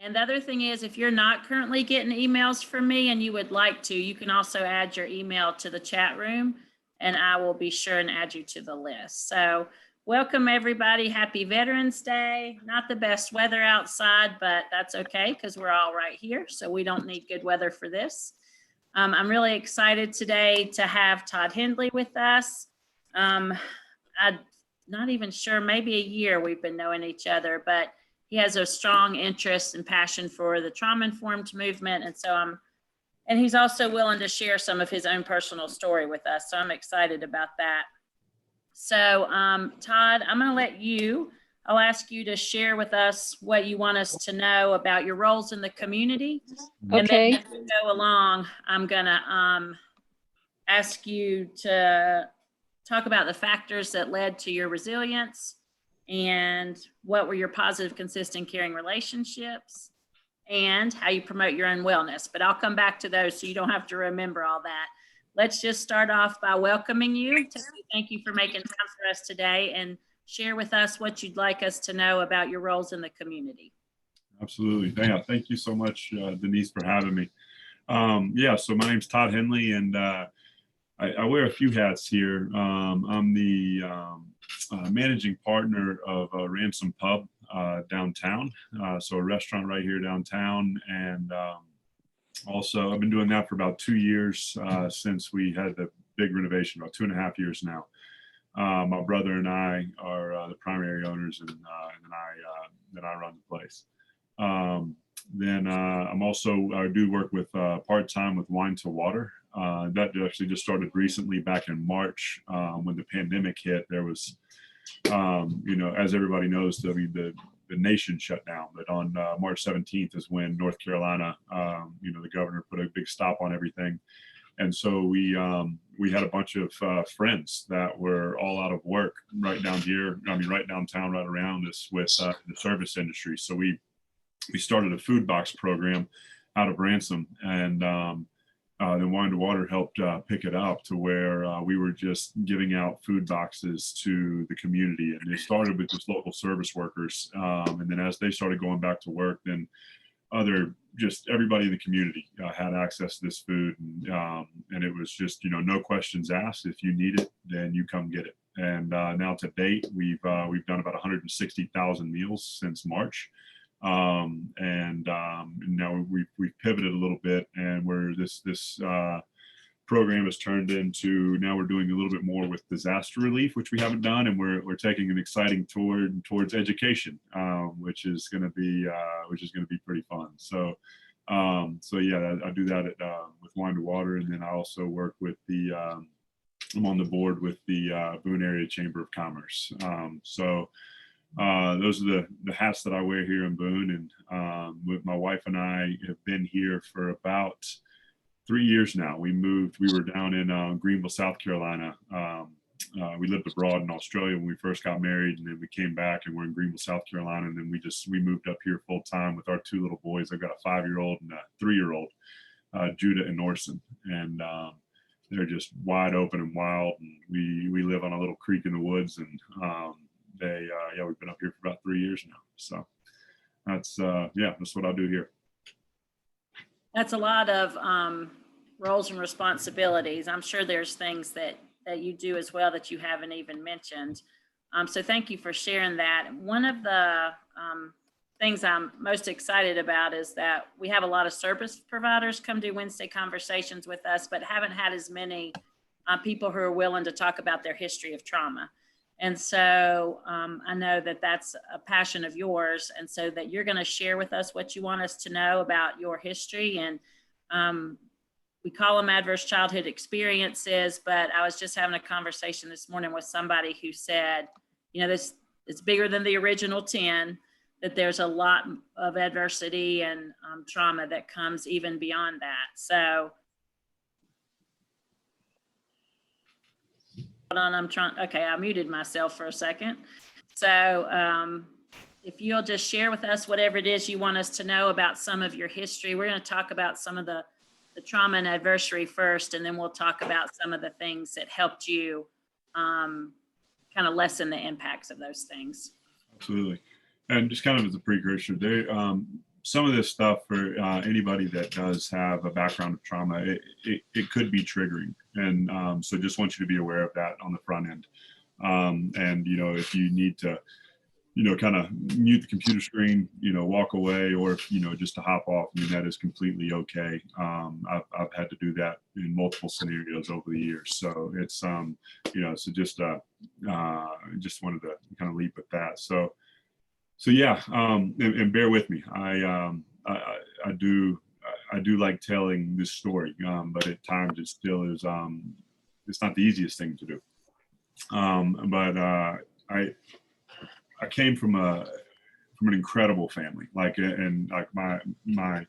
And the other thing is, if you're not currently getting emails from me and you would like to, you can also add your email to the chat room, and I will be sure and add you to the list. So welcome, everybody. Happy Veterans Day. Not the best weather outside, but that's okay because we're all right here. So we don't need good weather for this. I'm really excited today to have Todd Hendley with us. I'm not even sure, maybe a year we've been knowing each other, but he has a strong interest and passion for the trauma-informed movement. And he's also willing to share some of his own personal story with us. So I'm excited about that. So Todd, I'll ask you to share with us what you want us to know about your roles in the community. Okay. And then as we go along, I'm gonna ask you to talk about the factors that led to your resilience and what were your positive, consistent, caring relationships and how you promote your own wellness. But I'll come back to those so you don't have to remember all that. Let's just start off by welcoming you. Thank you for making time for us today and share with us what you'd like us to know about your roles in the community. Absolutely. Yeah, thank you so much, Denise, for having me. Yeah, so my name's Todd Hendley, and I wear a few hats here. I'm the managing partner of Ransom Pub downtown, so a restaurant right here downtown, and also I've been doing that for about 2 years since we had the big renovation, about 2.5 years now. My brother and I are the primary owners, and then I run the place. Then I'm also, I do work with part-time with Wine to Water. That actually just started recently back in March when the pandemic hit. There was, as everybody knows, the nation shut down. But on March 17th is when North Carolina, the governor put a big stop on everything. And so we had a bunch of friends that were all out of work right down here. Right downtown, right around us with the service industry. So we started a food box program out of Ransom, and then Wine to Water helped pick it up to where we were just giving out food boxes to the community. And it started with just local service workers. And then as they started going back to work, then just everybody in the community had access to this food. And it was just, no questions asked. If you need it, then you come get it. And now to date, we've done about 160,000 meals since March. And now we've pivoted a little bit, and where this program has turned into, now we're doing a little bit more with disaster relief, which we haven't done, and we're taking an exciting towards education, which is going to be pretty fun. So yeah, I do that with Wine to Water, and then I also work with I'm on the board with the Boone Area Chamber of Commerce. Those are the hats that I wear here in Boone, and with my wife and I have been here for about 3 years now. We were down in Greenville, South Carolina. We lived abroad in Australia when we first got married, and then we came back and we're in Greenville, South Carolina. And then we moved up here full time with our 2 little boys. I've got a 5-year-old and a 3-year-old, Judah and Orson. And they're just wide open and wild. And we live on a little creek in the woods, and we've been up here for about 3 years now. So that's what I do here. That's a lot of roles and responsibilities. I'm sure there's things that you do as well that you haven't even mentioned. So thank you for sharing that. One of the things I'm most excited about is that we have a lot of service providers come do Wednesday conversations with us, but haven't had as many people who are willing to talk about their history of trauma. And so I know that that's a passion of yours, and so that you're going to share with us what you want us to know about your history. And we call them adverse childhood experiences, but I was just having a conversation this morning with somebody who said, it's bigger than the original 10, that there's a lot of adversity and trauma that comes even beyond that. So I muted myself for a second. So if you'll just share with us whatever it is you want us to know about some of your history. We're going to talk about some of the trauma and adversity first, and then we'll talk about some of the things that helped you kind of lessen the impacts of those things. Absolutely. And just kind of as a precursor, some of this stuff for anybody that does have a background of trauma, it could be triggering. And so just want you to be aware of that on the front end. And, you know, if you need to, you know, kind of mute the computer screen, you know, walk away, or, you know, just to hop off, I mean, that is completely okay. I've had to do that in multiple scenarios over the years. So it's, you know, so just wanted to kind of leap with that. So yeah, and bear with me. I do like telling this story, but at times it still is, it's not the easiest thing to do. But I came from an incredible family, like, and like my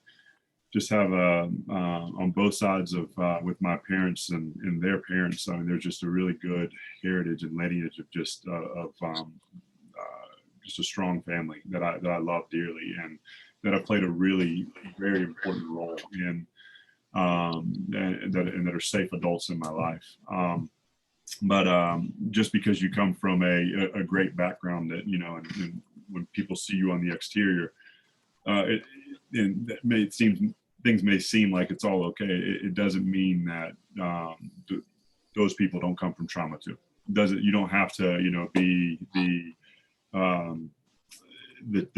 just have on both sides of with my parents and their parents. I mean, there's just a really good heritage and lineage of just just a strong family that I love dearly, and that have played a really very important role in and that are safe adults in my life. But just because you come from a great background, that, you know, and when people see you on the exterior, things may seem like it's all okay. It doesn't mean that those people don't come from trauma too. You don't have to, you know, be the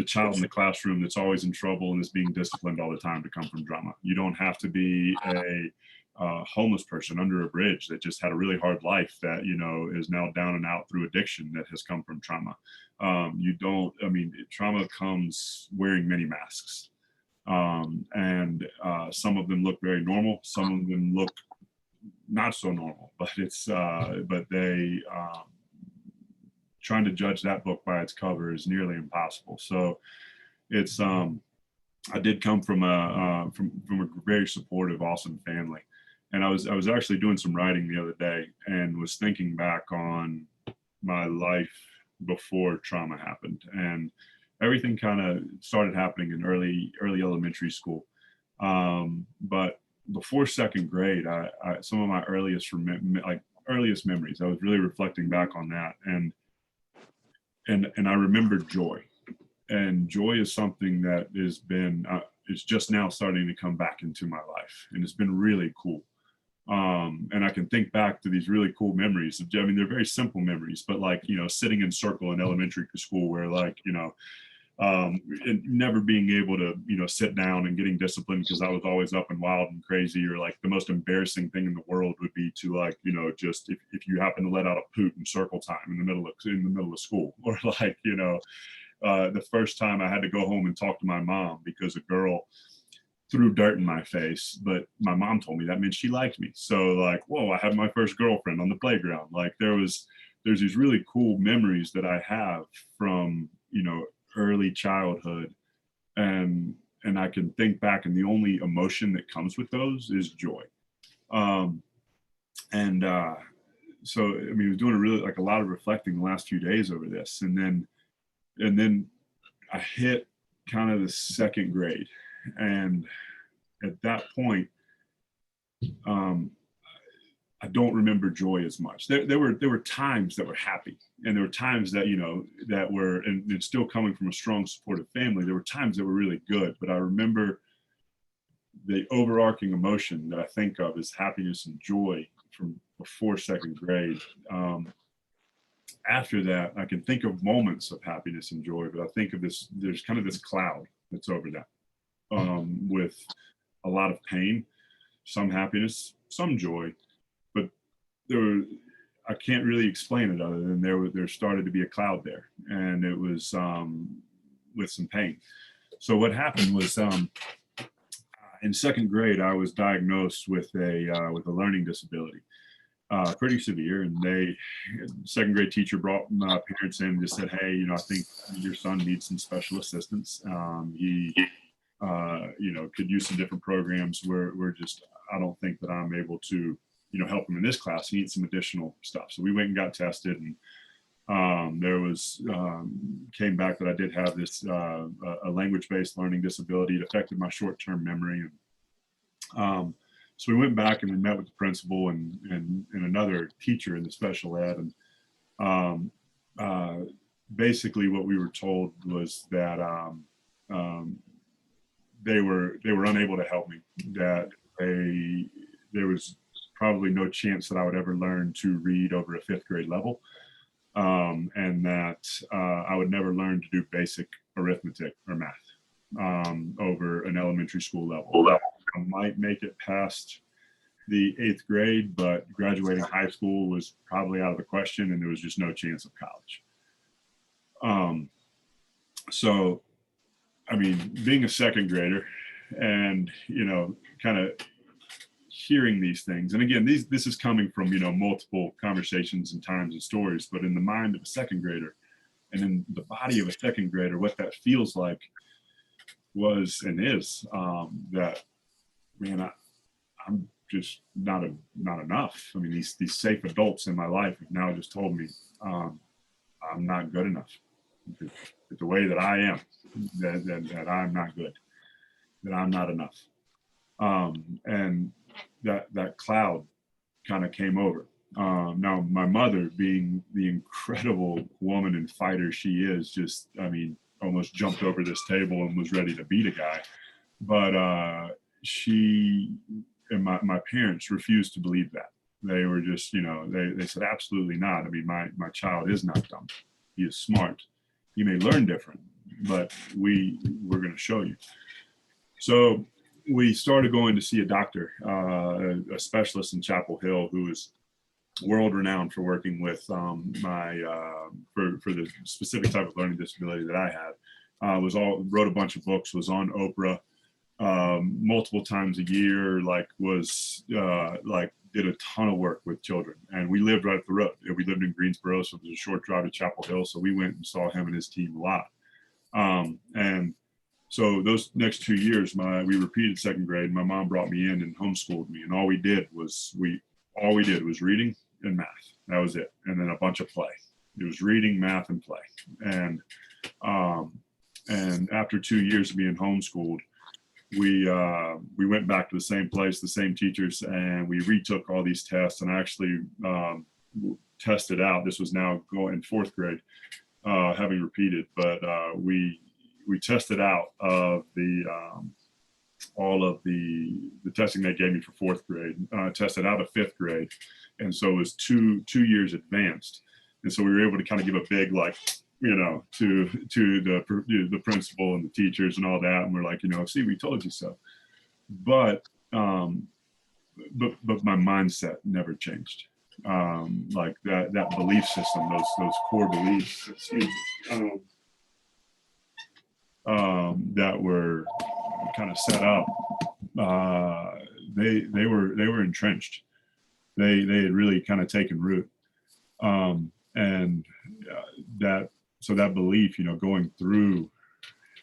child in the classroom that's always in trouble and is being disciplined all the time to come from drama. You don't have to be a homeless person under a bridge that just had a really hard life, that, you know, is now down and out through addiction, that has come from trauma. Trauma comes wearing many masks. And some of them look very normal, some of them look not so normal, but trying to judge that book by its cover is nearly impossible. So it's I did come from a very supportive, awesome family. And I was actually doing some writing the other day and was thinking back on my life before trauma happened, and everything kind of started happening in early elementary school. But before second grade, I some of my earliest memories, I was really reflecting back on that, and I remembered joy. And joy is something that has been it's just now starting to come back into my life, and it's been really cool. And I can think back to these really cool memories. I mean, they're very simple memories, but, like, you know, sitting in circle in elementary school, where, like, you know, and never being able to, you know, sit down and getting disciplined because I was always up and wild and crazy, or, like, the most embarrassing thing in the world would be to, like, you know, just if you happen to let out a poot in circle time in the middle of school, or, like, you know, the first time I had to go home and talk to my mom because a girl threw dirt in my face, but my mom told me that meant she liked me. So, like, whoa, I had my first girlfriend on the playground. Like, there's these really cool memories that I have from, you know, early childhood, and I can think back, and the only emotion that comes with those is joy. So, I mean, I was doing a lot of reflecting the last few days over this, and then I hit kind of the second grade, and at that point, I don't remember joy as much. There were times that were happy, and there were times that, you know, that were, and it's still coming from a strong, supportive family. There were times that were really good, but I remember the overarching emotion that I think of is happiness and joy from before second grade. After that, I can think of moments of happiness and joy, but I think of this, there's kind of this cloud that's over that, with a lot of pain, some happiness, some joy, but I can't really explain it other than there started to be a cloud there, and it was with some pain. So what happened was, in second grade, I was diagnosed with a learning disability, pretty severe, and second grade teacher brought my parents in and just said, "Hey, you know, I think your son needs some special assistance. He you know, could use some different programs. I don't think that I'm able to, you know, help him in this class. He needs some additional stuff." So we went and got tested, and there was came back that I did have this a language-based learning disability. It affected my short-term memory, and so we went back and we met with the principal and another teacher in the special ed, and basically what we were told was that they were unable to help me, that there was probably no chance that I would ever learn to read over a fifth grade level, and that I would never learn to do basic arithmetic or math over an elementary school level. I might make it past the 8th grade, but graduating high school was probably out of the question, and there was just no chance of college. So, I mean, being a second grader and, kind of hearing these things, and again, this is coming from, multiple conversations and times and stories, but in the mind of a second grader and in the body of a second grader, what that feels like was and is that, man, I'm just not enough. I mean, these safe adults in my life have now just told me I'm not good enough. The way that I am, that I'm not good, that I'm not enough. And that cloud kind of came over. Now, my mother, being the incredible woman and fighter she is, just, I mean, almost jumped over this table and was ready to beat a guy. But she and my parents refused to believe that. They were just, they said, absolutely not. I mean, my child is not dumb. He is smart. He may learn different, but we're going to show you. So we started going to see a doctor, a specialist in Chapel Hill, who is world renowned for working with for the specific type of learning disability that I had. Wrote a bunch of books, was on Oprah multiple times a year, did a ton of work with children, and we lived right up the road. We lived in Greensboro, so it was a short drive to Chapel Hill. So we went and saw him and his team a lot. And so those next 2 years, we repeated second grade. My mom brought me in and homeschooled me, and all we did was reading and math. That was it, and then a bunch of play. It was reading, math, and play. And after 2 years of being homeschooled, we went back to the same place, the same teachers, and we retook all these tests and actually tested out. This was now going in 4th grade, having repeated, but we tested out of all of the testing they gave me for 4th grade, tested out of 5th grade, and so it was two years advanced, and so we were able to kind of give a big to the principal and the teachers and all that, and we're like, see, we told you so. But my mindset never changed. Like that belief system, those core beliefs, that were kind of set up, they were entrenched. They had really kind of taken root, and that belief, going through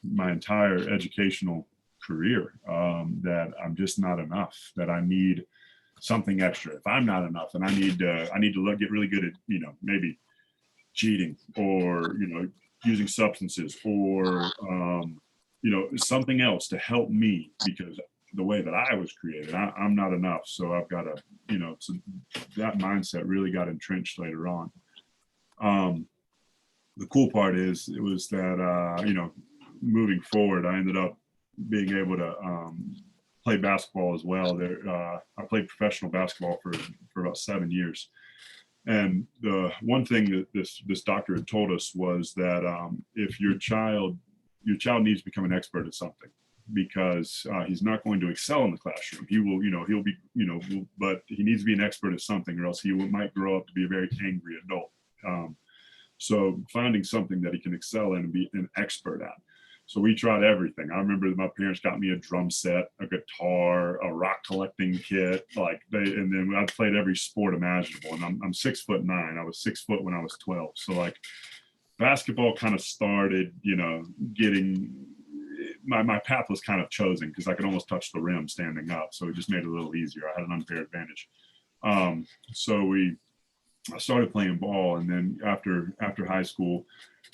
my entire educational career, that I'm just not enough, that I need something extra. If I'm not enough, then I need to get really good at, maybe cheating or, using substances or, something else to help me, because the way that I was created, I'm not enough. So I've got to, so that mindset really got entrenched later on. The cool part was that, moving forward, I ended up being able to play basketball as well. I played professional basketball for about 7 years. And the one thing that this doctor had told us was that if your child needs to become an expert at something, because he's not going to excel in the classroom. He will, he'll be, but he needs to be an expert at something, or else he might grow up to be a very angry adult. So finding something that he can excel in and be an expert at. So we tried everything. I remember my parents got me a drum set, a guitar, a rock collecting kit, and then I played every sport imaginable. And I'm 6'9". I was 6 foot when I was 12. So basketball kind of started, getting, my path was kind of chosen because I could almost touch the rim standing up. So it just made it a little easier. I had an unfair advantage. So I started playing ball, and then after high school,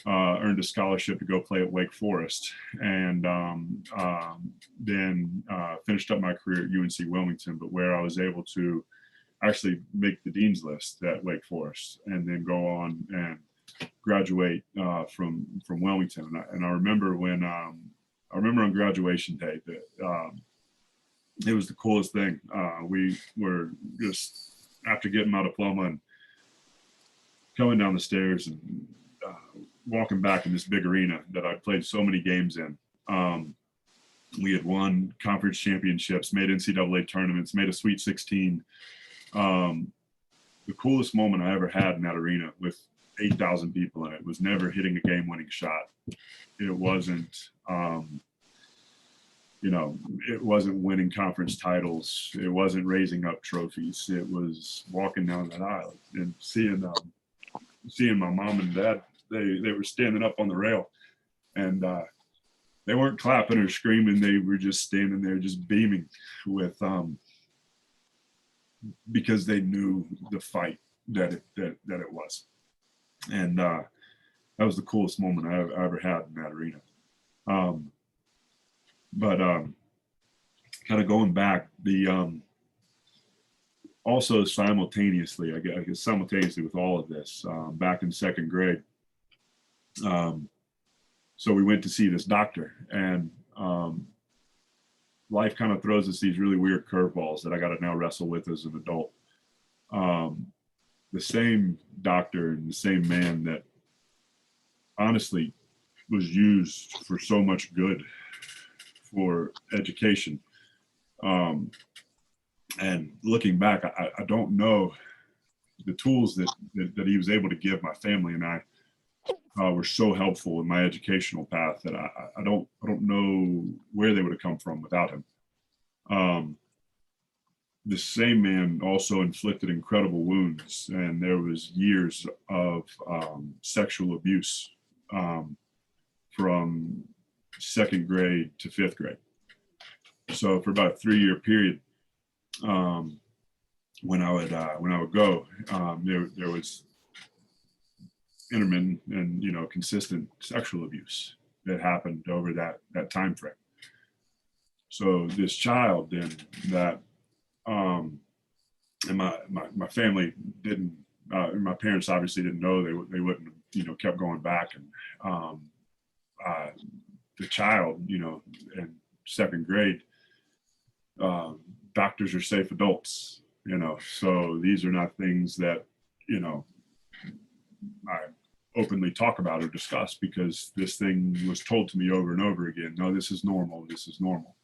earned a scholarship to go play at Wake Forest, and then finished up my career at UNC Wilmington, but where I was able to actually make the dean's list at Wake Forest, and then go on and graduate from Wilmington. And I remember when I remember on graduation day that it was the coolest thing. We were just, after getting my diploma and coming down the stairs and walking back in this big arena that I played so many games in. We had won conference championships, made NCAA tournaments, made a Sweet 16. The coolest moment I ever had in that arena with 8,000 people in it was never hitting a game-winning shot. It wasn't, it wasn't winning conference titles. It wasn't raising up trophies. It was walking down that aisle and seeing my mom and dad. They were standing up on the rail, and they weren't clapping or screaming. They were just standing there, just beaming with, because they knew the fight that it was. And that was the coolest moment I ever had in that arena. But kind of going back, also simultaneously, I guess simultaneously with all of this, back in second grade, so we went to see this doctor, and life kind of throws us these really weird curveballs that I got to now wrestle with as an adult. The same doctor and the same man that honestly was used for so much good for education. And looking back, I don't know the tools that he was able to give my family and I were so helpful in my educational path that I don't know where they would have come from without him. The same man also inflicted incredible wounds, and there was years of sexual abuse from second grade to fifth grade. So for about a 3-year period, when I would go, there was intermittent and consistent sexual abuse that happened over that time frame. So this child then that and my family didn't, my parents obviously didn't know. They wouldn't have kept going back. And the child in second grade, doctors are safe adults, so these are not things that I openly talk about or discuss, because this thing was told to me over and over again. No, this is normal. This is normal.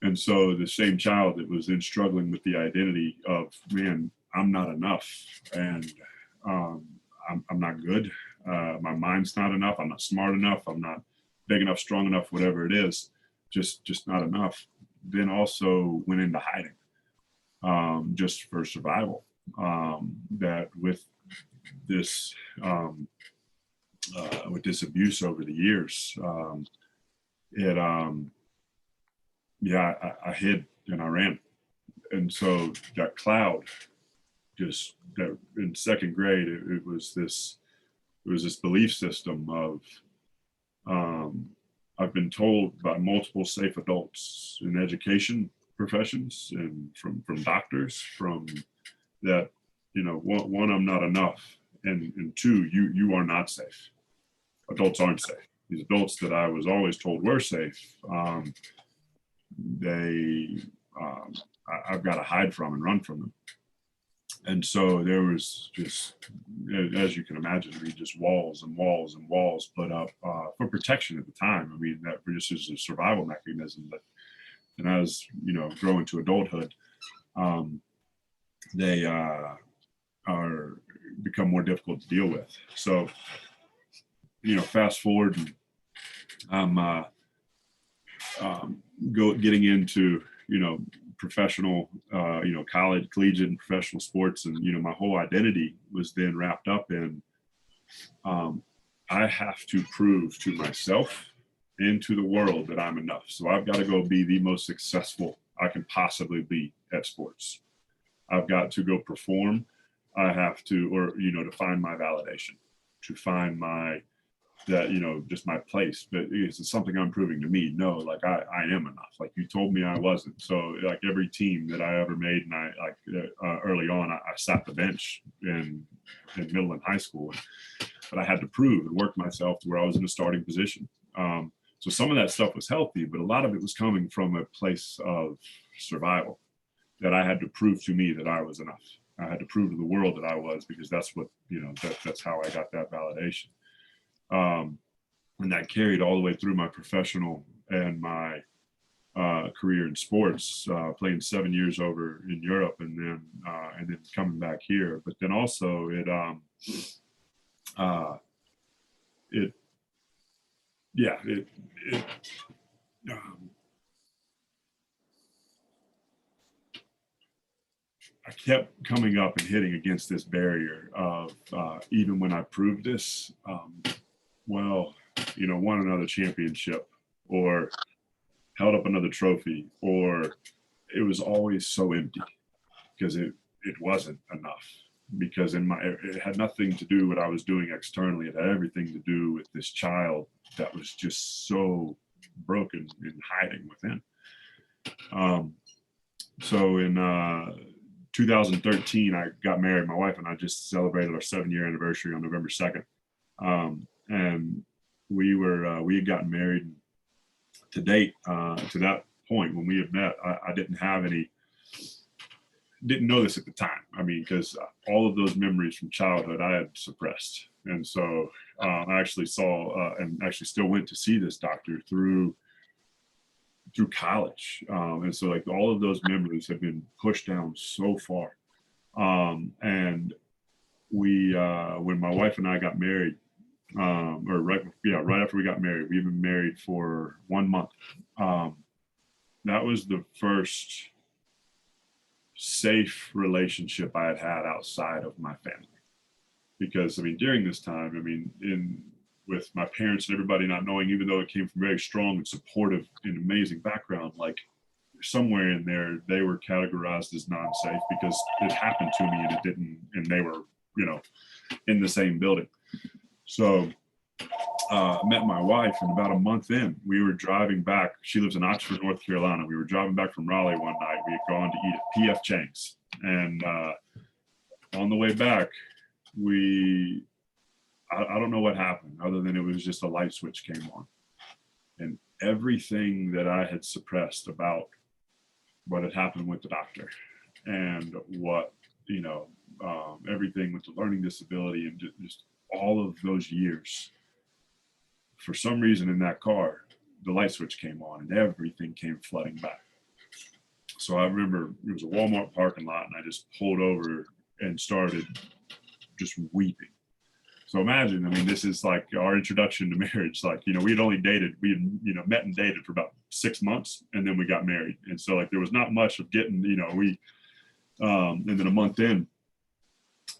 And so the same child that was then struggling with the identity of, man, I'm not enough, and I'm not good. My mind's not enough. I'm not smart enough. I'm not big enough, strong enough, whatever it is, just not enough. Then also went into hiding, just for survival. That with this abuse over the years, I hid and I ran. And so that cloud, just that in second grade, it was this belief system of, I've been told by multiple safe adults in education professions and from doctors, from that, one, I'm not enough. And two, you are not safe. Adults aren't safe. These adults that I was always told were safe, I've got to hide from and run from them. And so there was just, as you can imagine, just walls and walls and walls put up for protection at the time. I mean, that just is a survival mechanism. But and as growing to adulthood, they become more difficult to deal with. So, fast forward, and I'm getting into professional, college, collegiate, and professional sports, and my whole identity was then wrapped up in I have to prove to myself and to the world that I'm enough. So I've got to go be the most successful I can possibly be at sports. I've got to go perform. I have to, to find my validation, to find just my place. But it's something I'm proving to me. No, like I am enough. Like you told me I wasn't. So like every team that I ever made, and early on, I sat the bench in middle and high school, but I had to prove and work myself to where I was in a starting position. So some of that stuff was healthy, but a lot of it was coming from a place of survival, that I had to prove to me that I was enough. I had to prove to the world that I was, because that's what, that's how I got that validation. And that carried all the way through my professional and my career in sports, playing 7 years over in Europe, and then coming back here. But then also I kept coming up and hitting against this barrier of, even when I proved this, won another championship or held up another trophy, or it was always so empty, because it wasn't enough, because it had nothing to do with what I was doing externally. It had everything to do with this child that was just so broken and hiding within. So in 2013, I got married. My wife and I just celebrated our 7-year anniversary on November 2nd. And we had gotten married. To date, to that point when we had met, I didn't know this at the time. I mean, because all of those memories from childhood I had suppressed. And so I actually saw and actually still went to see this doctor through college. And so like all of those memories have been pushed down so far. And we, when my wife and I got married, right after we got married, we've been married for 1 month. That was the first safe relationship I had had outside of my family. Because I mean, during this time, I mean, with my parents and everybody not knowing, even though it came from very strong and supportive and amazing background, like somewhere in there, they were categorized as non-safe because it happened to me and it didn't, and they were, in the same building. So met my wife, and about a month in, we were driving back. She lives in Oxford, North Carolina. We were driving back from Raleigh one night. We had gone to eat at PF Chang's, and on the way back, I don't know what happened, other than it was just a light switch came on, and everything that I had suppressed about what had happened with the doctor, and what everything with the learning disability, and just all of those years. For some reason in that car, the light switch came on and everything came flooding back. So I remember it was a Walmart parking lot, and I just pulled over and started just weeping. So imagine, I mean, this is like our introduction to marriage. Like, we had only dated, we had, met and dated for about 6 months, and then we got married. And so like, there was not much of getting, and then a month in,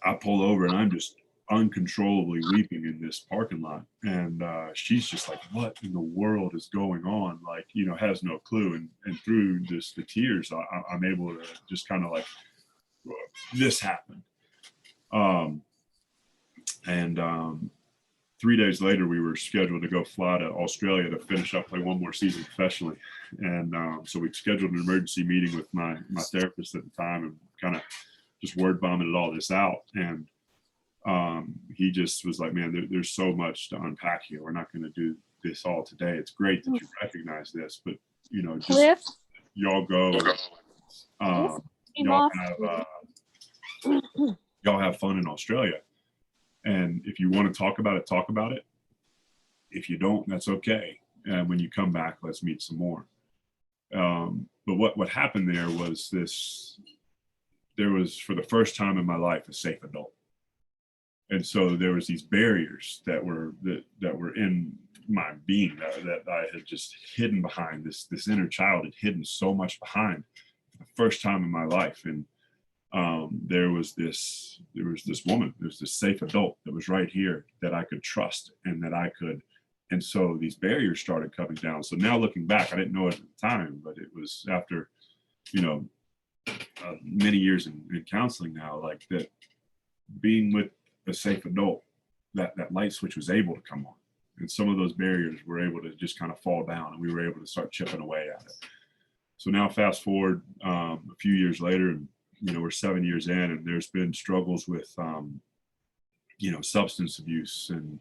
I pull over and I'm just uncontrollably weeping in this parking lot, and she's just like, what in the world is going on, like, has no clue. And through the tears, I'm able to just kind of like, this happened. 3 days later, we were scheduled to go fly to Australia to finish up, play one more season professionally. And so we scheduled an emergency meeting with my therapist at the time, and kind of just word vomited all this out. And he just was like, man, there's so much to unpack here. We're not going to do this all today. It's great that you recognize this, but just y'all go, y'all have fun in Australia. And if you want to talk about it, talk about it. If you don't, that's okay. And when you come back, let's meet some more. But what happened there was there was, for the first time in my life, a safe adult. And so there was these barriers that were in my being that I had just hidden behind. This inner child had hidden so much behind for the first time in my life. And there was this woman, there was this safe adult that was right here that I could trust, and that I could. And so these barriers started coming down. So now looking back, I didn't know it at the time, but it was after, many years in counseling now, like that, being with a safe adult, that light switch was able to come on, and some of those barriers were able to just kind of fall down, and we were able to start chipping away at it. So now fast forward a few years later, and we're 7 years in, and there's been struggles with substance abuse, and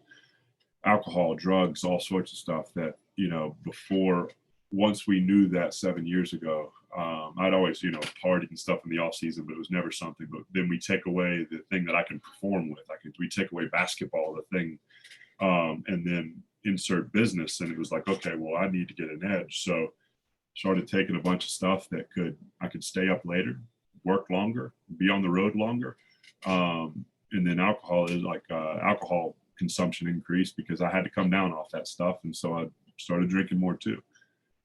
alcohol, drugs, all sorts of stuff that, before, once we knew that 7 years ago, I'd always, partied and stuff in the off season, but it was never something. But then we take away the thing that I can perform with. We take away basketball, the thing, and then insert business. And it was like, okay, well, I need to get an edge. So started taking a bunch of stuff that I could stay up later, work longer, be on the road longer. And then alcohol is like alcohol consumption increased because I had to come down off that stuff. And so I started drinking more too.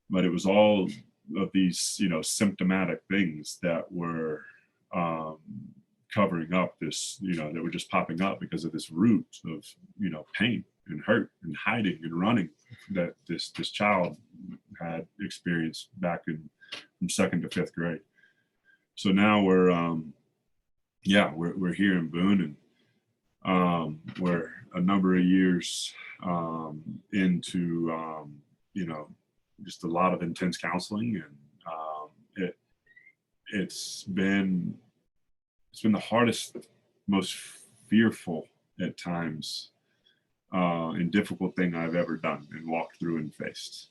But it was all of these, symptomatic things that were covering up this, that were just popping up because of this root of, pain and hurt and hiding and running that this child had experienced back from 2nd to 5th grade. So now we're here in Boone, and we're a number of years into just a lot of intense counseling, and it's been the hardest, most fearful at times, and difficult thing I've ever done and walked through and faced.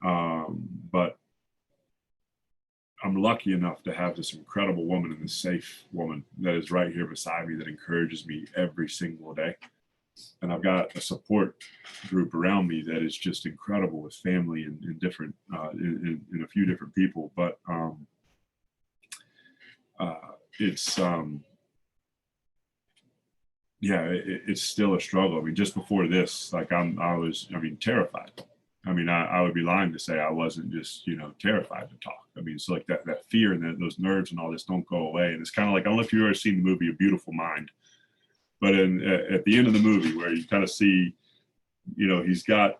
But I'm lucky enough to have this incredible woman and this safe woman that is right here beside me that encourages me every single day. And I've got a support group around me that is just incredible, with family and different, in a few different people. But it's still a struggle. I mean, just before this, like I was terrified. I mean, I would be lying to say I wasn't just, terrified to talk. I mean, it's like that fear and those nerves and all this don't go away. And it's kind of like, I don't know if you've ever seen the movie A Beautiful Mind, but at the end of the movie where you kind of see, he's got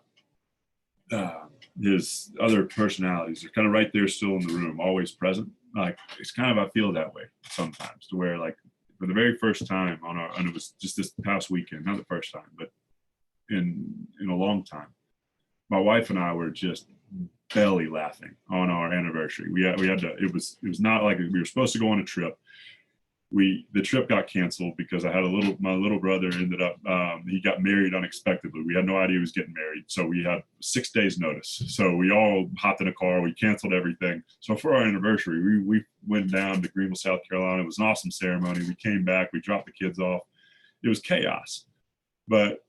his other personalities are kind of right there still in the room, always present. Like, it's kind of, I feel that way sometimes, to where, like, for the very first time and it was just this past weekend, not the first time, but in a long time, my wife and I were just belly laughing on our anniversary. We had to, it was not like we were supposed to go on a trip. The trip got canceled because my little brother ended up, he got married unexpectedly. We had no idea he was getting married. So we had 6 days notice. So we all hopped in a car, we canceled everything. So for our anniversary, we went down to Greenville, South Carolina. It was an awesome ceremony. We came back, we dropped the kids off. It was chaos. But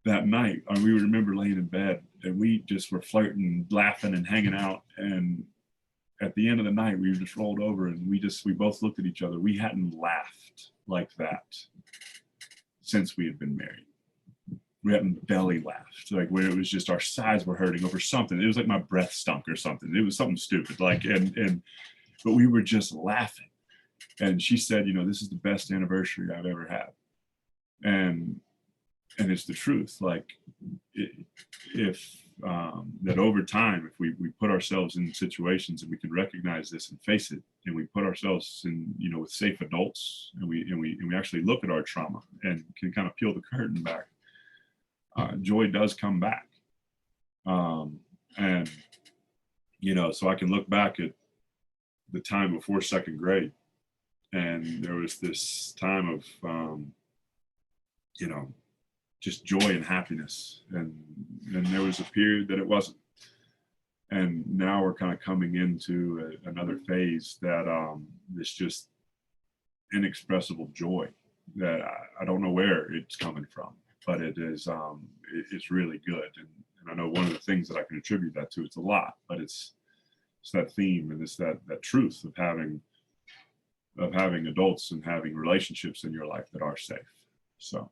that night, we remember laying in bed and we just were flirting, laughing and hanging out. And at the end of the night, we just rolled over and we both looked at each other. We hadn't laughed like that since we had been married. We hadn't belly laughed, like where it was just our sides were hurting over something. It was like my breath stunk or something. It was something stupid. Like, but we were just laughing. And she said, this is the best anniversary I've ever had. And it's the truth. Like, if that over time, if we put ourselves in situations and we can recognize this and face it, and we put ourselves in, with safe adults, and we actually look at our trauma and can kind of peel the curtain back, joy does come back. And so I can look back at the time before 2nd grade, and there was this time of just joy and happiness, and there was a period that it wasn't. And now we're kind of coming into another phase that this just inexpressible joy that I don't know where it's coming from, but it is it's really good. And I know one of the things that I can attribute that to, it's a lot, but it's that theme, and it's that truth of having adults and having relationships in your life that are safe. So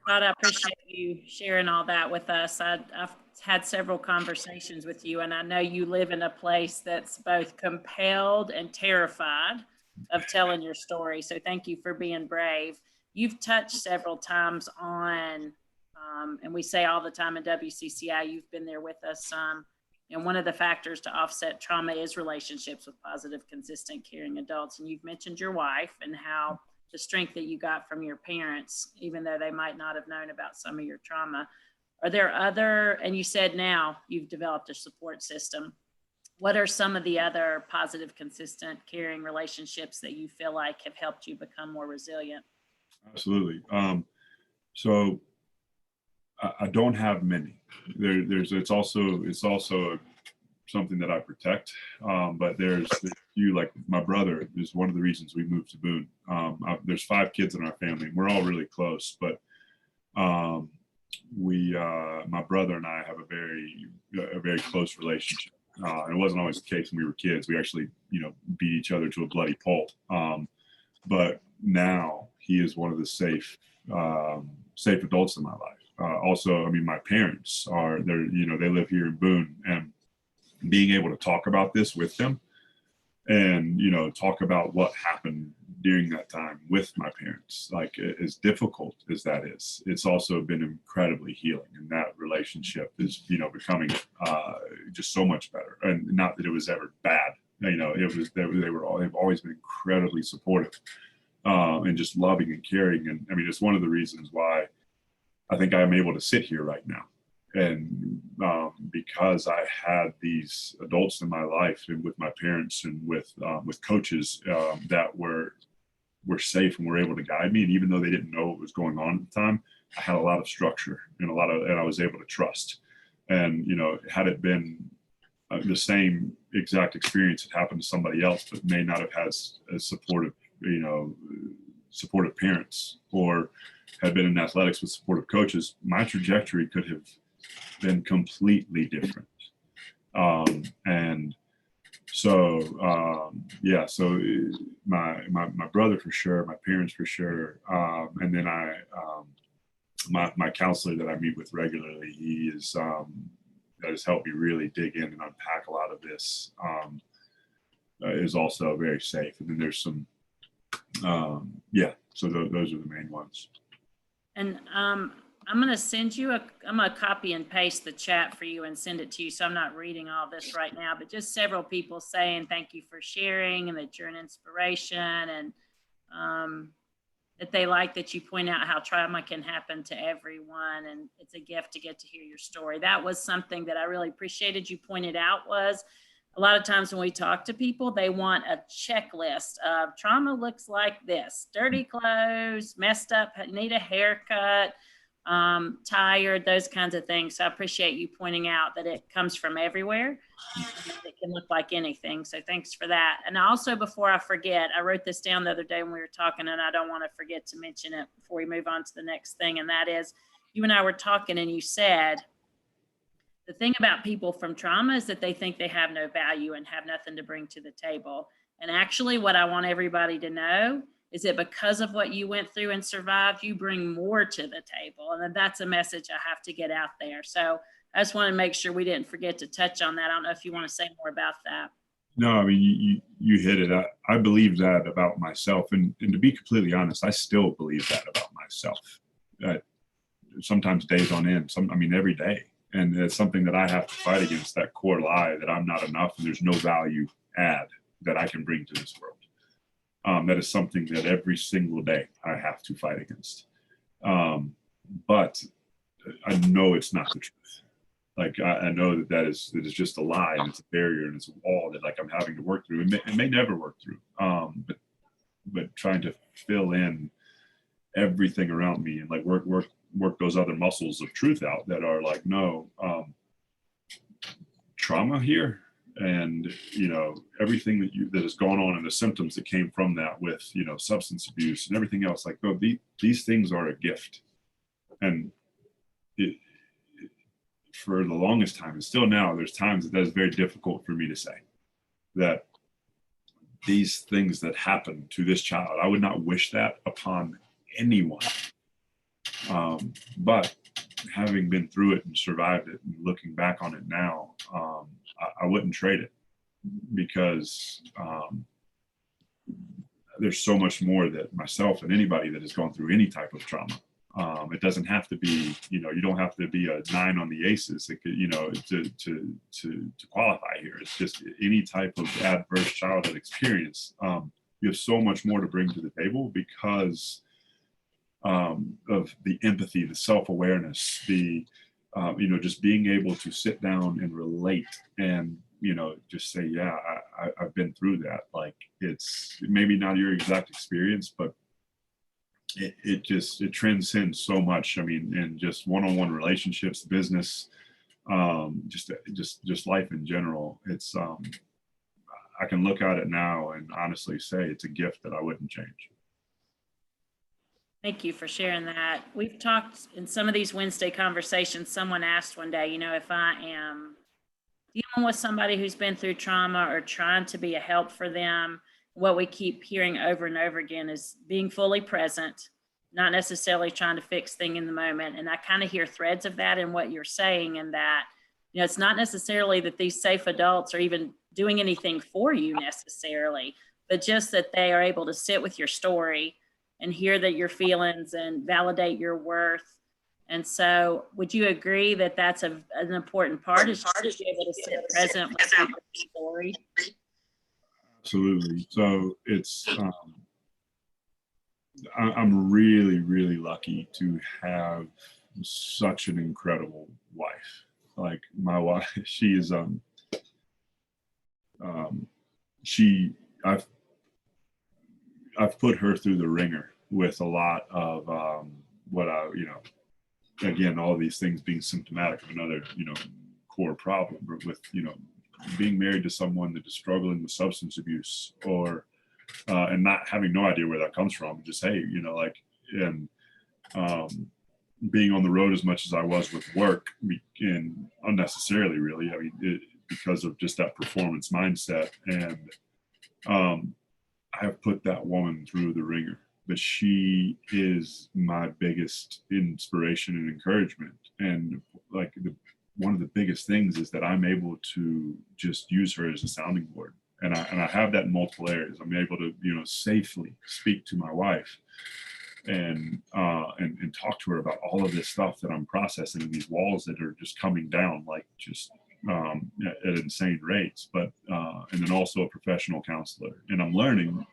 Todd, I appreciate you sharing all that with us. I've had several conversations with you, and I know you live in a place that's both compelled and terrified of telling your story. So thank you for being brave. You've touched several times on, and we say all the time in WCCI, you've been there with us. And one of the factors to offset trauma is relationships with positive, consistent, caring adults. And you've mentioned your wife and how the strength that you got from your parents, even though they might not have known about some of your trauma. Are there other, and you said now you've developed a support system. What are some of the other positive, consistent, caring relationships that you feel like have helped you become more resilient? Absolutely. So I don't have many. It's also something that I protect. But there's you, like my brother is one of the reasons we moved to Boone. There's 5 kids in our family, and we're all really close, but my brother and I have a very close relationship. It wasn't always the case when we were kids. We actually, beat each other to a bloody pulp. But now he is one of the safe adults in my life. Also, I mean, my parents they live here in Boone, and being able to talk about this with them and, talk about what happened during that time with my parents, like as difficult as that is, it's also been incredibly healing. And that relationship is, becoming just so much better. And not that it was ever bad, they've always been incredibly supportive and just loving and caring. And I mean, it's one of the reasons why I think I'm able to sit here right now. And because I had these adults in my life, and with my parents and with coaches that were safe and were able to guide me, and even though they didn't know what was going on at the time, I had a lot of structure and I was able to trust. And had it been the same exact experience that happened to somebody else, but may not have had as supportive parents, or had been in athletics with supportive coaches, my trajectory could have been completely different. And so so my brother for sure, my parents for sure, and then my counselor that I meet with regularly, he is that has helped me really dig in and unpack a lot of this, is also very safe. And then there's some so those are the main ones. And I'm going to send you I'm going to copy and paste the chat for you and send it to you. So I'm not reading all this right now, but just several people saying thank you for sharing and that you're an inspiration, and that they like that you point out how trauma can happen to everyone. And it's a gift to get to hear your story. That was something that I really appreciated you pointed out. Was a lot of times when we talk to people, they want a checklist of trauma looks like this: dirty clothes, messed up, need a haircut, tired, those kinds of things. So I appreciate you pointing out that it comes from everywhere. It can look like anything. So thanks for that. And also, before I forget, I wrote this down the other day when we were talking, and I don't want to forget to mention it before we move on to the next thing. And that is, you and I were talking, and you said, the thing about people from trauma is that they think they have no value and have nothing to bring to the table. And actually, what I want everybody to know is that because of what you went through and survived, you bring more to the table. And that's a message I have to get out there. So I just want to make sure we didn't forget to touch on that. I don't know if you want to say more about that. No, I mean, you hit it. I believe that about myself. And to be completely honest, I still believe that about myself. Sometimes days on end, every day. And it's something that I have to fight against, that core lie that I'm not enough and there's no value add that I can bring to this world. That is something that every single day I have to fight against. But I know it's not the truth. Like I know that is just a lie, and it's a barrier, and it's a wall that I'm having to work through. It may never work through. But trying to fill in everything around me and work those other muscles of truth out that are like, no, trauma here, and everything that has gone on and the symptoms that came from that with substance abuse and everything else. Like, no, these things are a gift, and for the longest time, and still now, there's times that is very difficult for me to say that these things that happened to this child, I would not wish that upon anyone. But having been through it and survived it, and looking back on it now, I wouldn't trade it, because there's so much more that myself and anybody that has gone through any type of trauma. It doesn't have to be, you don't have to be a 9 on the aces. It could, to qualify here. It's just any type of adverse childhood experience. You have so much more to bring to the table because of the empathy, the self-awareness, the just being able to sit down and relate and just say, yeah, I've been through that. Like, it's maybe not your exact experience, but it transcends so much. I mean, and just one-on-one relationships, business, just life in general. It's I can look at it now and honestly say it's a gift that I wouldn't change. Thank you for sharing that. We've talked in some of these Wednesday conversations, someone asked one day, if I am dealing with somebody who's been through trauma or trying to be a help for them, what we keep hearing over and over again is being fully present, not necessarily trying to fix things in the moment. And I kind of hear threads of that in what you're saying, and that, it's not necessarily that these safe adults are even doing anything for you necessarily, but just that they are able to sit with your story and hear that your feelings and validate your worth. And so would you agree that that's an important part, is to be able to sit present with people's story? Absolutely. So it's, I'm really, really lucky to have such an incredible wife. Like my wife, she is, she, I've put her through the ringer with a lot of what I, again, all these things being symptomatic of another, core problem with, being married to someone that is struggling with substance abuse, or and not having no idea where that comes from. Just, hey, and being on the road as much as I was with work, and unnecessarily, really. I mean, because of just that performance mindset. And I have put that woman through the ringer, but she is my biggest inspiration and encouragement. And one of the biggest things is that I'm able to just use her as a sounding board. And I have that in multiple areas. I'm able to, safely speak to my wife and talk to her about all of this stuff that I'm processing, and these walls that are just coming down, like just at insane rates. But and then also a professional counselor. And I'm learning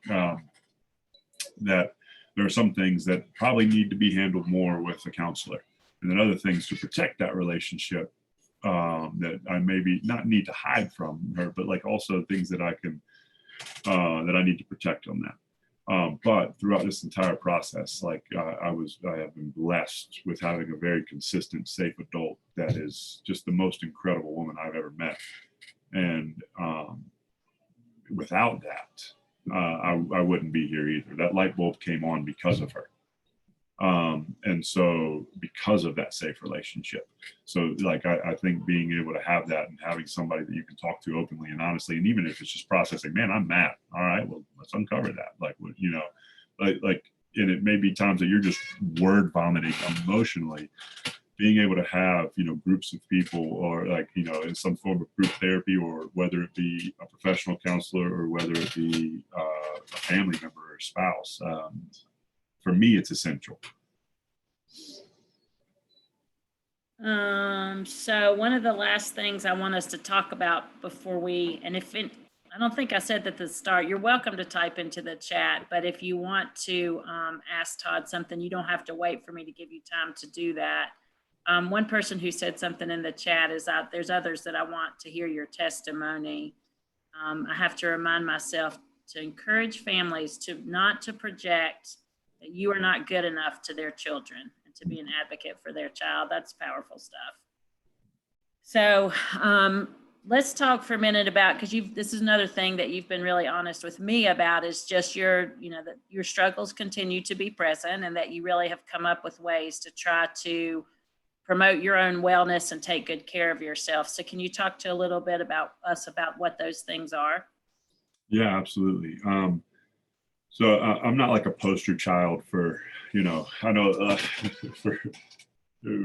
that there are some things that probably need to be handled more with a counselor, and then other things to protect that relationship that I maybe not need to hide from her, but also things that I can that I need to protect on that. But throughout this entire process, I have been blessed with having a very consistent, safe adult that is just the most incredible woman I've ever met. And without that, I wouldn't be here either. That light bulb came on because of her. And so because of that safe relationship. So I think being able to have that and having somebody that you can talk to openly and honestly, and even if it's just processing, man, I'm mad. All right, well, let's uncover that. And it may be times that you're just word vomiting emotionally. Being able to have, groups of people, or in some form of group therapy, or whether it be a professional counselor, or whether it be a family member or spouse, for me, it's essential. So one of the last things I want us to talk about before we, and I don't think I said that at the start, you're welcome to type into the chat, but if you want to ask Todd something, you don't have to wait for me to give you time to do that. One person who said something in the chat is that there's others that I want to hear your testimony. I have to remind myself to encourage families not to project that you are not good enough to their children, and to be an advocate for their child. That's powerful stuff. So let's talk for a minute about, because this is another thing that you've been really honest with me about, is just that your struggles continue to be present, and that you really have come up with ways to try to promote your own wellness and take good care of yourself. So can you talk to a little bit about what those things are? Yeah, absolutely. So I'm not like a poster child for, I know for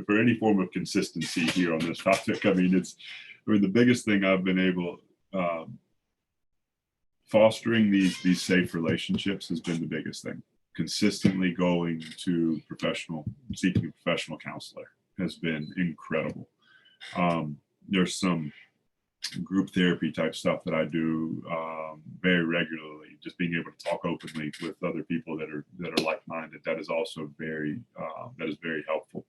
any form of consistency here on this topic. I mean, the biggest thing I've been able, fostering these safe relationships has been the biggest thing. Consistently going to seeking a professional counselor has been incredible. There's some group therapy type stuff that I do very regularly. Just being able to talk openly with other people that are like-minded, that is also very helpful.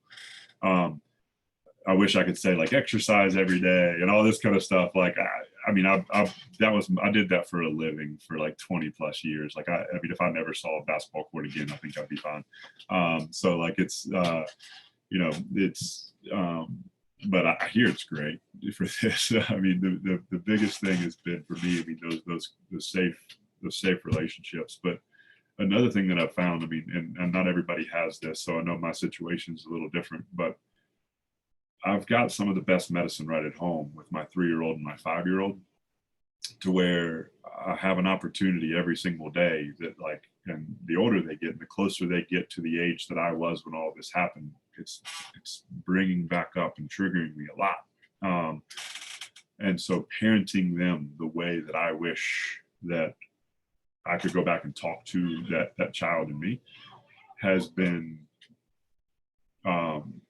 I wish I could say like exercise every day and all this kind of stuff. Like, I mean, I did that for a living for like 20 plus years. Like, I mean, if I never saw a basketball court again, I think I'd be fine. So like, it's, you know, it's, but I hear it's great for this. I mean, the biggest thing has been for me, I mean, those safe relationships. But another thing that I've found, I mean, and not everybody has this, so I know my situation is a little different, but I've got some of the best medicine right at home with my 3-year-old and my 5-year-old, to where I have an opportunity every single day that, like, and the older they get and the closer they get to the age that I was when all this happened, it's bringing back up and triggering me a lot. And so parenting them the way that I wish that I could go back and talk to that child in me has been,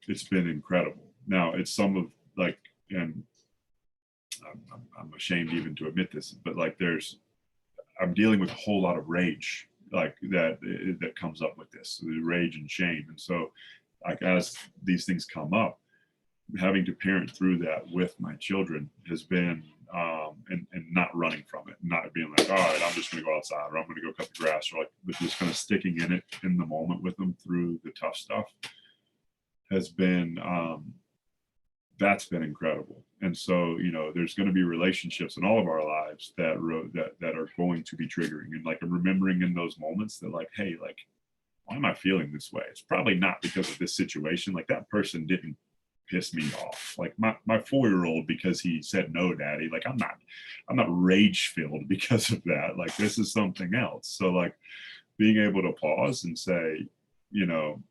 it's been incredible. Now it's some of like, and I'm ashamed even to admit this, but like I'm dealing with a whole lot of rage, like that comes up with this, the rage and shame. And so like, as these things come up, having to parent through that with my children has been, and not running from it, not being like, all right, I'm just going to go outside, or I'm going to go cut the grass, or like, but just kind of sticking in it in the moment with them through the tough stuff has been, that's been incredible. And so, you know, there's going to be relationships in all of our lives that are going to be triggering, and like, I'm remembering in those moments that like, hey, like, why am I feeling this way? It's probably not because of this situation. Like, that person didn't piss me off. Like my 4-year-old, because he said no, daddy, like I'm not rage filled because of that. Like, this is something else. So like, being able to pause and say, you know,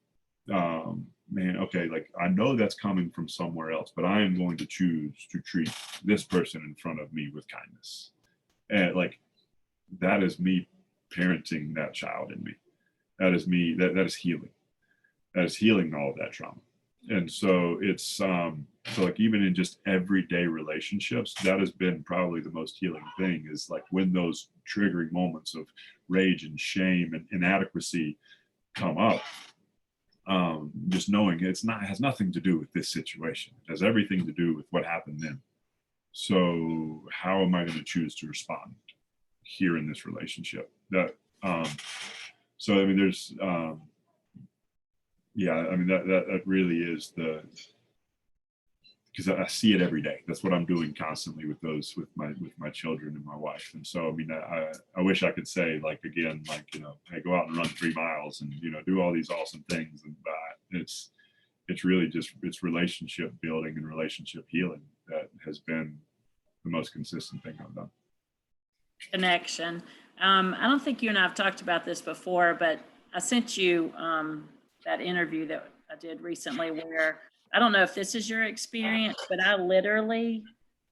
man, okay, like, I know that's coming from somewhere else, but I am going to choose to treat this person in front of me with kindness. And like, that is me parenting that child in me. That is me, that is healing. That is healing all of that trauma. And so it's, so like, even in just everyday relationships, that has been probably the most healing thing, is like, when those triggering moments of rage and shame and inadequacy come up, just knowing it has nothing to do with this situation. It has everything to do with what happened then. So how am I going to choose to respond here in this relationship? That, so, I mean, there's, yeah, I mean, that really is because I see it every day. That's what I'm doing constantly with my children and my wife. And so, I mean, I wish I could say, like, again, like, you know, hey, go out and run 3 miles and, you know, do all these awesome things. And it's really just, it's relationship building and relationship healing that has been the most consistent thing I've done. Connection. I don't think you and I have talked about this before, but I sent you that interview that I did recently, where I don't know if this is your experience, but I literally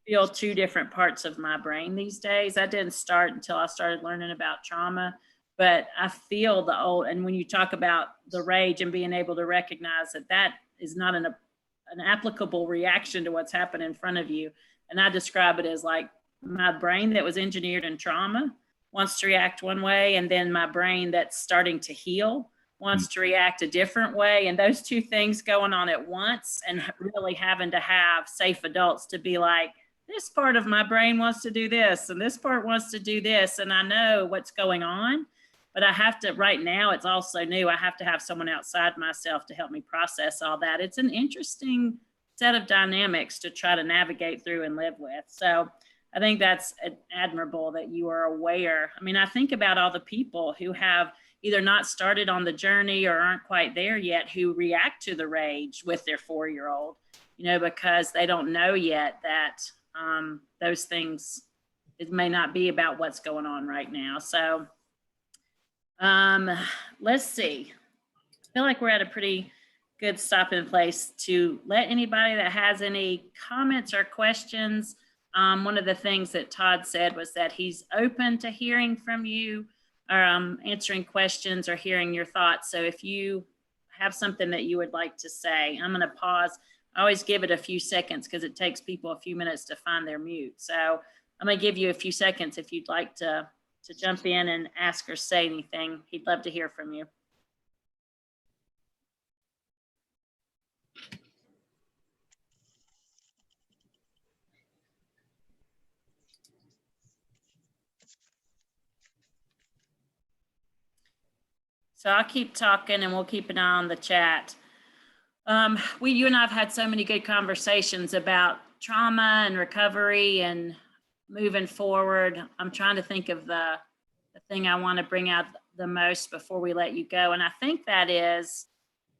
feel 2 different parts of my brain these days. I didn't start until I started learning about trauma, but I feel the old, and when you talk about the rage and being able to recognize that is not an applicable reaction to what's happened in front of you. And I describe it as like, my brain that was engineered in trauma wants to react one way, and then my brain that's starting to heal wants to react a different way. And those 2 things going on at once, and really having to have safe adults to be like, this part of my brain wants to do this, and this part wants to do this. And I know what's going on, but I have to, right now, it's also new. I have to have someone outside myself to help me process all that. It's an interesting set of dynamics to try to navigate through and live with. So I think that's admirable that you are aware. I mean, I think about all the people who have either not started on the journey or aren't quite there yet, who react to the rage with their 4-year-old, you know, because they don't know yet that those things, it may not be about what's going on right now. So let's see. I feel like we're at a pretty good stopping place to let anybody that has any comments or questions. One of the things that Todd said was that he's open to hearing from you, or answering questions or hearing your thoughts. So if you have something that you would like to say, I'm going to pause. I always give it a few seconds because it takes people a few minutes to find their mute. So I'm going to give you a few seconds if you'd like to jump in and ask or say anything. He'd love to hear from you. So I'll keep talking and we'll keep an eye on the chat. You and I have had so many good conversations about trauma and recovery and moving forward. I'm trying to think of the thing I want to bring out the most before we let you go. And I think that is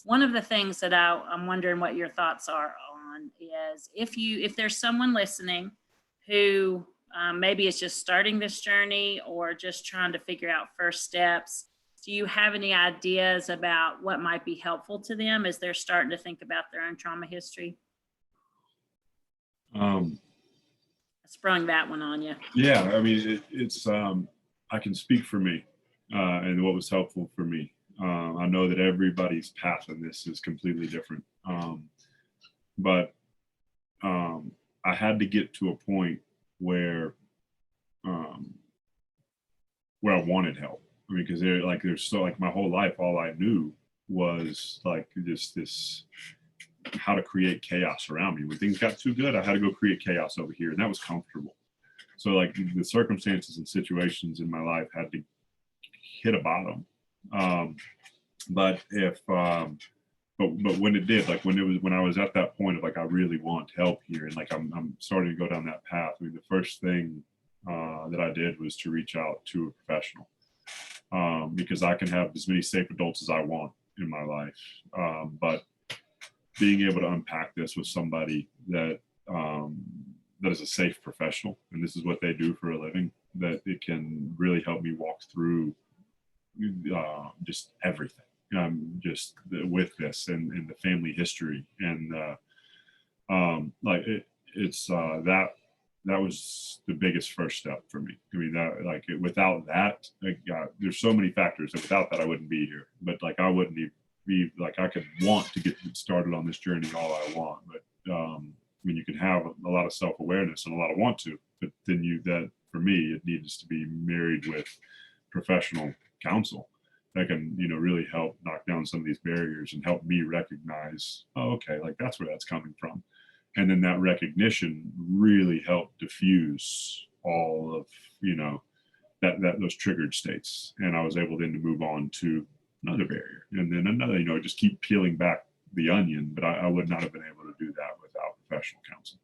one of the things that I'm wondering what your thoughts are on is if there's someone listening who maybe is just starting this journey or just trying to figure out first steps, do you have any ideas about what might be helpful to them as they're starting to think about their own trauma history? I sprung that one on you. Yeah, I mean, it's I can speak for me and what was helpful for me. I know that everybody's path in this is completely different, but I had to get to a point where I wanted help. I mean, because there's so like my whole life, all I knew was like just this how to create chaos around me. When things got too good, I had to go create chaos over here, and that was comfortable. So like the circumstances and situations in my life had to hit a bottom. But when it did, like when I was at that point of like I really want help here, and like I'm starting to go down that path. I mean, the first thing that I did was to reach out to a professional. Because I can have as many safe adults as I want in my life. But being able to unpack this with somebody that is a safe professional, and this is what they do for a living, that it can really help me walk through just everything, just with this and the family history. And that was the biggest first step for me. I mean, that like without that, there's so many factors, and without that, I wouldn't be here. But like I wouldn't be like I could want to get started on this journey all I want. But I mean, you can have a lot of self-awareness and a lot of want to, but then that for me, it needs to be married with professional counsel that can really help knock down some of these barriers and help me recognize, oh, okay, like that's where that's coming from. And then that recognition really helped diffuse all of, those triggered states. And I was able then to move on to another barrier and then another, just keep peeling back the onion. But I would not have been able to do that without professional counsel.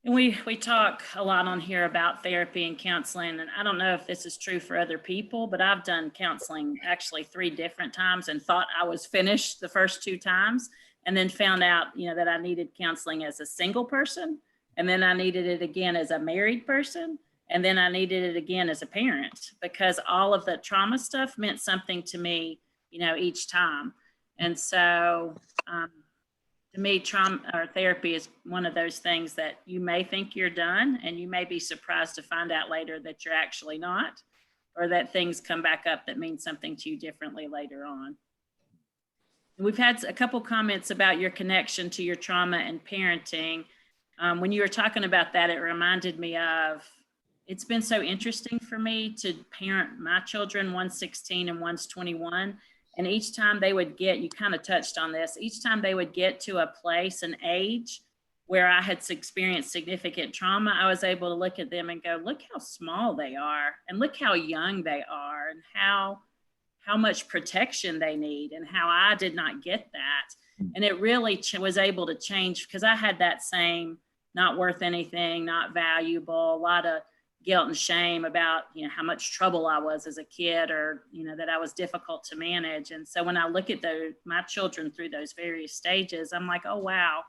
And we talk a lot on here about therapy and counseling. And I don't know if this is true for other people, but I've done counseling actually 3 different times and thought I was finished the first 2 times. And then found out, that I needed counseling as a single person. And then I needed it again as a married person. And then I needed it again as a parent, because all of the trauma stuff meant something to me, each time. And so to me, trauma or therapy is one of those things that you may think you're done, and you may be surprised to find out later that you're actually not, or that things come back up that mean something to you differently later on. We've had a couple comments about your connection to your trauma and parenting. When you were talking about that, it reminded me of, it's been so interesting for me to parent my children. One's 16 and one's 21. And each time they would get, you kind of touched on this, each time they would get to a place, an age where I had experienced significant trauma, I was able to look at them and go, look how small they are, and look how young they are, and how much protection they need, and how I did not get that. And it really was able to change, because I had that same not worth anything, not valuable, a lot of guilt and shame about, how much trouble I was as a kid, or, that I was difficult to manage. And so when I look at my children through those various stages, I'm like, oh, wow,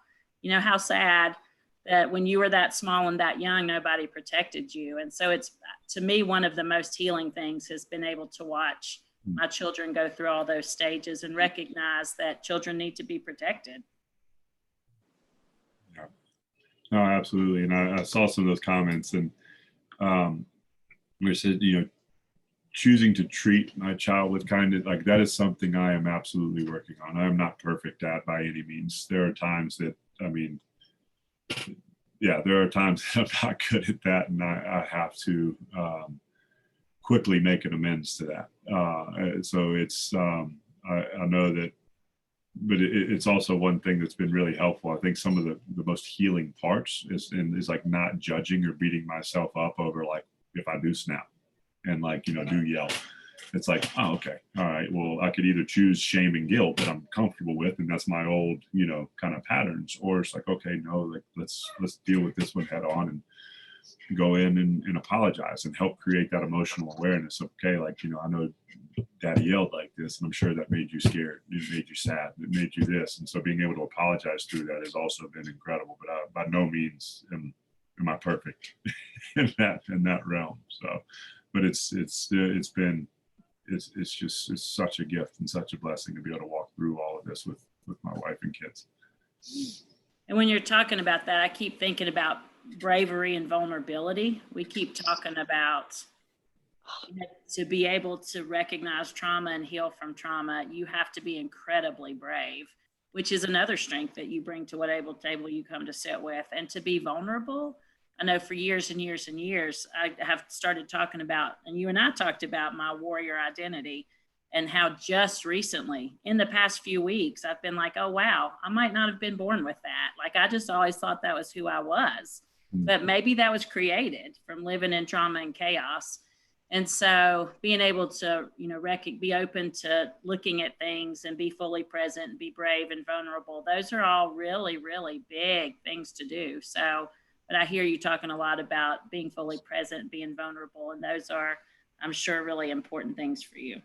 how sad that when you were that small and that young, nobody protected you. And so it's, to me, one of the most healing things has been able to watch my children go through all those stages and recognize that children need to be protected. Yeah, no, absolutely. And I saw some of those comments, and we said, choosing to treat my child with kindness, like that is something I am absolutely working on. I am not perfect at by any means. There are times that, there are times that I'm not good at that, and I have to quickly make an amends to that. So it's, I know that, but it's also one thing that's been really helpful. I think some of the most healing parts is like not judging or beating myself up over like if I do snap and like, do yell. it's like, oh, okay, all right, well, I could either choose shame and guilt that I'm comfortable with, and that's my old, kind of patterns, or it's like, okay, no, like let's deal with this one head on and go in and apologize and help create that emotional awareness. Okay, like, I know daddy yelled like this, and I'm sure that made you scared, it made you sad, it made you this. And so being able to apologize through that has also been incredible. But by no means am I perfect in that realm. So, but it's such a gift and such a blessing to be able to walk through all of this with my wife and kids. And when you're talking about that, I keep thinking about bravery and vulnerability. We keep talking about, to be able to recognize trauma and heal from trauma, you have to be incredibly brave, which is another strength that you bring to whatever table you come to sit with. And to be vulnerable, I know for years and years and years, I have started talking about, and you and I talked about, my warrior identity, and how just recently, in the past few weeks, I've been like, oh, wow, I might not have been born with that. Like, I just always thought that was who I was, but maybe that was created from living in trauma and chaos. And so being able to, be open to looking at things and be fully present and be brave and vulnerable, those are all really, really big things to do. So, but I hear you talking a lot about being fully present, being vulnerable, and those are, I'm sure, really important things for you.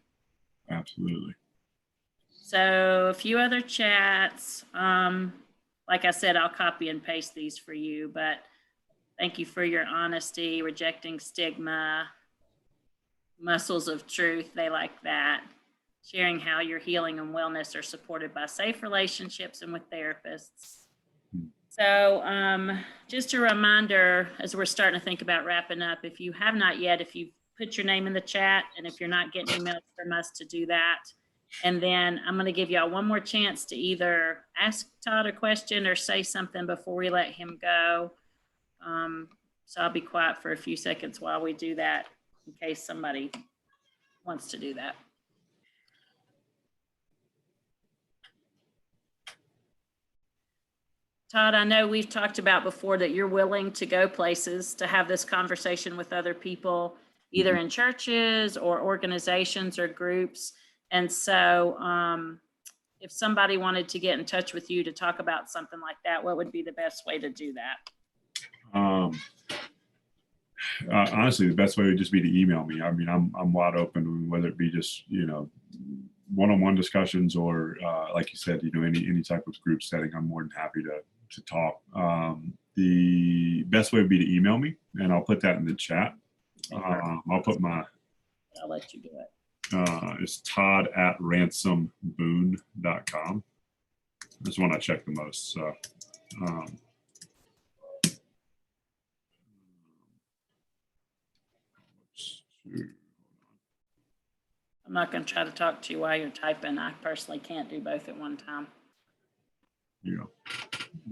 Absolutely. So a few other chats. Like I said, I'll copy and paste these for you, but thank you for your honesty, rejecting stigma, muscles of truth. They like that. Sharing how your healing and wellness are supported by safe relationships and with therapists. So just a reminder, as we're starting to think about wrapping up, if you have not yet, if you put your name in the chat, and if you're not getting emails from us, to do that. And then I'm going to give y'all one more chance to either ask Todd a question or say something before we let him go. So I'll be quiet for a few seconds while we do that, in case somebody wants to do that. Todd, I know we've talked about before that you're willing to go places to have this conversation with other people, either in churches or organizations or groups. And so if somebody wanted to get in touch with you to talk about something like that, what would be the best way to do that? Honestly, the best way would just be to email me. I mean, I'm wide open, whether it be just, one-on-one discussions or like you said, any type of group setting. I'm more than happy to talk. The best way would be to email me, and I'll put that in the chat. I'll let you do it. It's todd@ransomboone.com. That's one I check the most. So, I'm not going to try to talk to you while you're typing. I personally can't do both at one time. Yeah.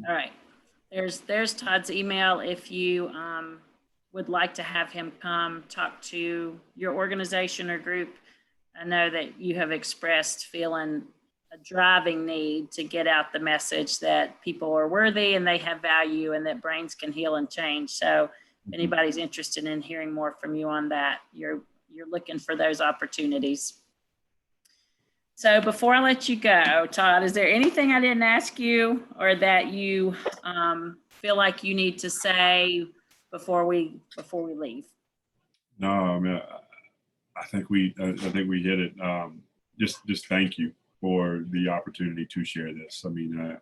All right. There's Todd's email. If you would like to have him come talk to your organization or group, I know that you have expressed feeling a driving need to get out the message that people are worthy and they have value and that brains can heal and change. So if anybody's interested in hearing more from you on that, you're looking for those opportunities. So before I let you go, Todd, is there anything I didn't ask you or that you feel like you need to say before we leave? No, I mean, I think we hit it. Just thank you for the opportunity to share this. I mean,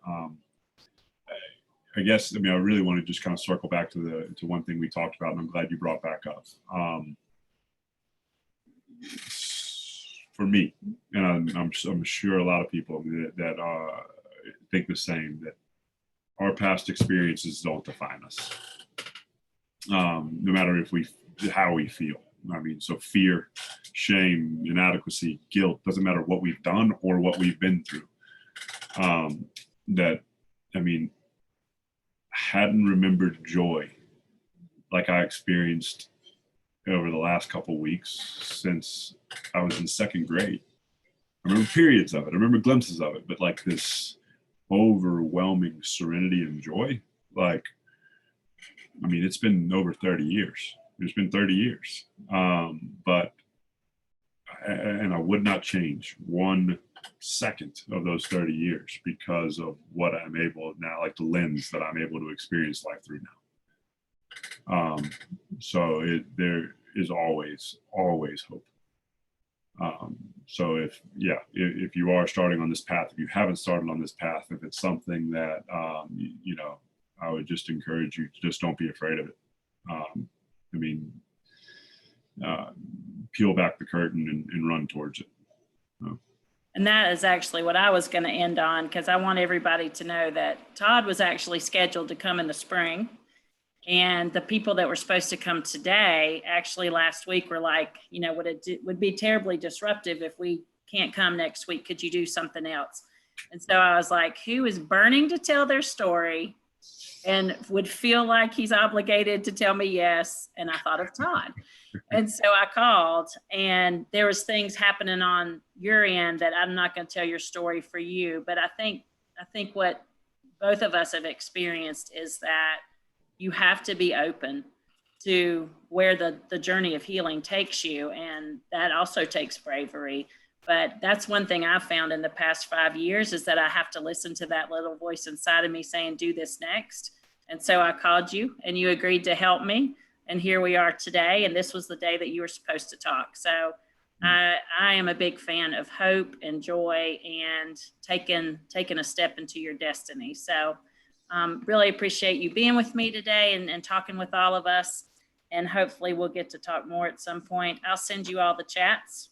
I guess, I really want to just kind of circle back to one thing we talked about, and I'm glad you brought back up. For me, and I'm sure a lot of people that think the same, that our past experiences don't define us. No matter how we feel. I mean, so fear, shame, inadequacy, guilt, doesn't matter what we've done or what we've been through. Hadn't remembered joy like I experienced over the last couple of weeks since I was in second grade. I remember periods of it. I remember glimpses of it, but like this overwhelming serenity and joy, it's been over 30 years. It's been 30 years. But and I would not change 1 second of those 30 years because of what I'm able now, like the lens that I'm able to experience life through now. So there is always hope. So if you are starting on this path, if you haven't started on this path, if it's something that, I would just encourage you to just don't be afraid of it. Peel back the curtain and run towards it. And that is actually what I was going to end on, because I want everybody to know that Todd was actually scheduled to come in the spring. And the people that were supposed to come today, actually last week, were like, would be terribly disruptive if we can't come next week. Could you do something else? And so I was like, who is burning to tell their story and would feel like he's obligated to tell me yes? And I thought of Todd. And so I called, and there was things happening on your end that I'm not going to tell your story for you. But I think what both of us have experienced is that you have to be open to where the journey of healing takes you. And that also takes bravery. But that's one thing I've found in the past 5 years, is that I have to listen to that little voice inside of me saying, do this next. And so I called you, and you agreed to help me. And here we are today. And this was the day that you were supposed to talk. So I am a big fan of hope and joy and taking a step into your destiny. So really appreciate you being with me today and talking with all of us. And hopefully we'll get to talk more at some point. I'll send you all the chats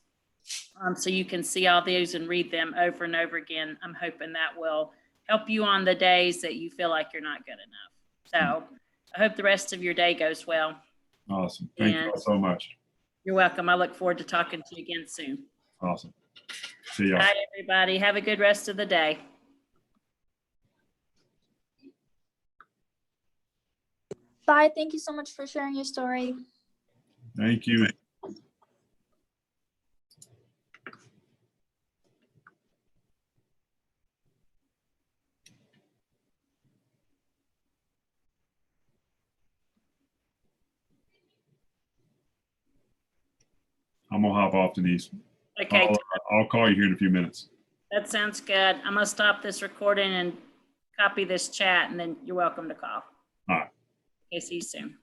so you can see all these and read them over and over again. I'm hoping that will help you on the days that you feel like you're not good enough. So I hope the rest of your day goes well. Awesome. Thank you all so much. You're welcome. I look forward to talking to you again soon. Awesome. See ya. Bye, everybody. Have a good rest of the day. Bye. Thank you so much for sharing your story. Thank you. I'm gonna hop off, Denise. Okay. I'll call you here in a few minutes. That sounds good. I'm gonna stop this recording and copy this chat, and then you're welcome to call. All right. Okay, see you soon.